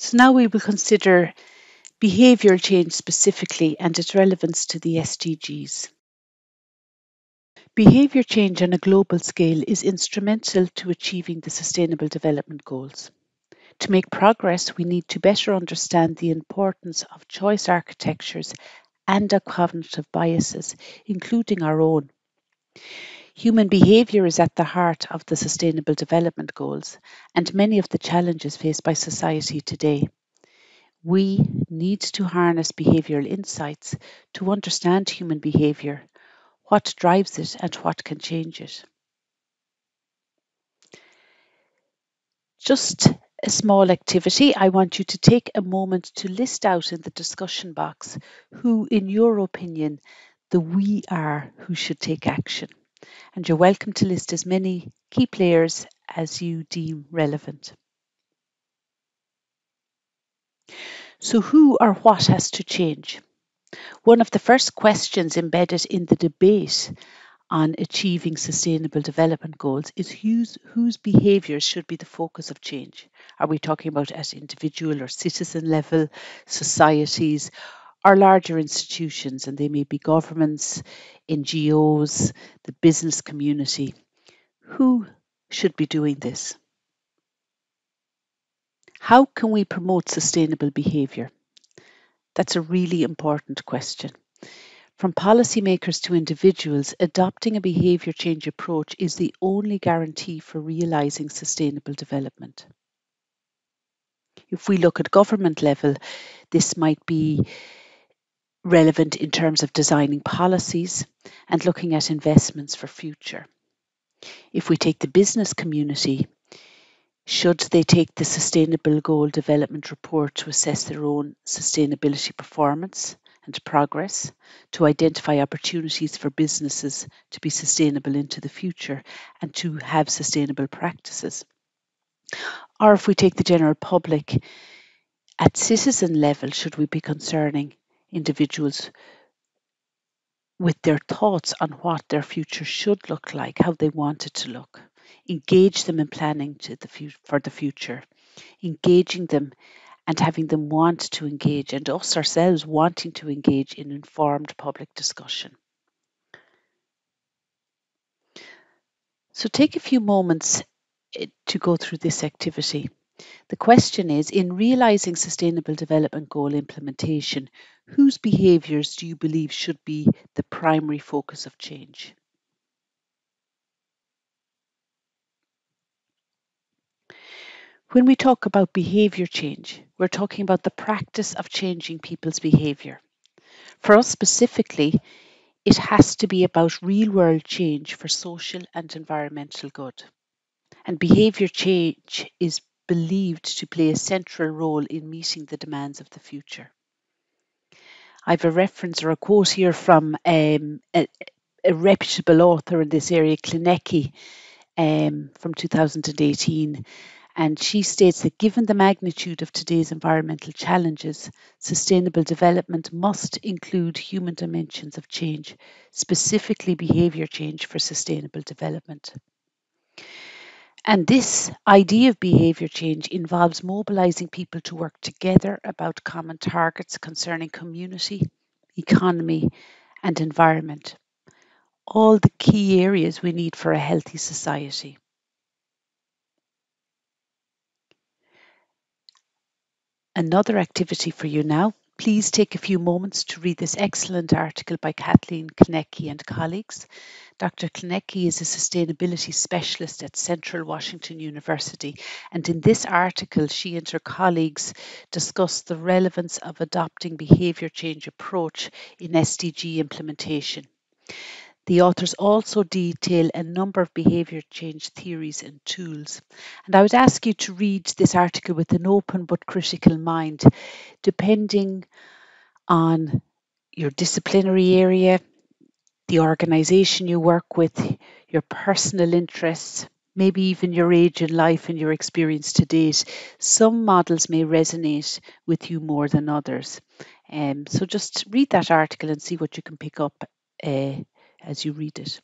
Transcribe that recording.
So now we will consider behavioural change specifically and its relevance to the SDGs. Behaviour change on a global scale is instrumental to achieving the Sustainable Development Goals. To make progress, we need to better understand the importance of choice architectures and of cognitive biases, including our own. Human behaviour is at the heart of the Sustainable Development Goals and many of the challenges faced by society today. We need to harness behavioural insights to understand human behaviour, what drives it and what can change it. Just a small activity. I want you to take a moment to list out in the discussion box who, in your opinion, the we are who should take action. And you're welcome to list as many key players as you deem relevant. So who or what has to change? One of the first questions embedded in the debate on achieving sustainable development goals is whose behaviours should be the focus of change. Are we talking about at individual or citizen level, societies, or larger institutions? And they may be governments, NGOs, the business community. Who should be doing this? How can we promote sustainable behaviour? That's a really important question. From policymakers to individuals, adopting a behaviour change approach is the only guarantee for realising sustainable development. If we look at government level, this might be relevant in terms of designing policies and looking at investments for future. If we take the business community, should they take the Sustainable Goal Development Report to assess their own sustainability performance and progress, to identify opportunities for businesses to be sustainable into the future and to have sustainable practices? Or if we take the general public, at citizen level, should we be concerning individuals with their thoughts on what their future should look like, how they want it to look? Engage them in planning for the future, engaging them and having them want to engage, and us ourselves wanting to engage in informed public discussion. So take a few moments to go through this activity. The question is, in realising Sustainable Development Goal implementation, whose behaviours do you believe should be the primary focus of change? When we talk about behaviour change, we're talking about the practice of changing people's behaviour. For us specifically, it has to be about real world change for social and environmental good. And behaviour change is believed to play a central role in meeting the demands of the future. I have a reference or a quote here from a reputable author in this area, Klinecki, from 2018. And she states that given the magnitude of today's environmental challenges, sustainable development must include human dimensions of change, specifically behaviour change for sustainable development. And this idea of behaviour change involves mobilising people to work together about common targets concerning community, economy, and environment. All the key areas we need for a healthy society. Another activity for you now. Please take a few moments to read this excellent article by Kathleen Klinecki and colleagues. Dr. Klinecki is a sustainability specialist at Central Washington University, and in this article, she and her colleagues discuss the relevance of adopting behaviour change approach in SDG implementation. The authors also detail a number of behaviour change theories and tools. And I would ask you to read this article with an open but critical mind, depending on your disciplinary area, the organisation you work with, your personal interests, maybe even your age in life and your experience to date. Some models may resonate with you more than others. So just read that article and see what you can pick up as you read it.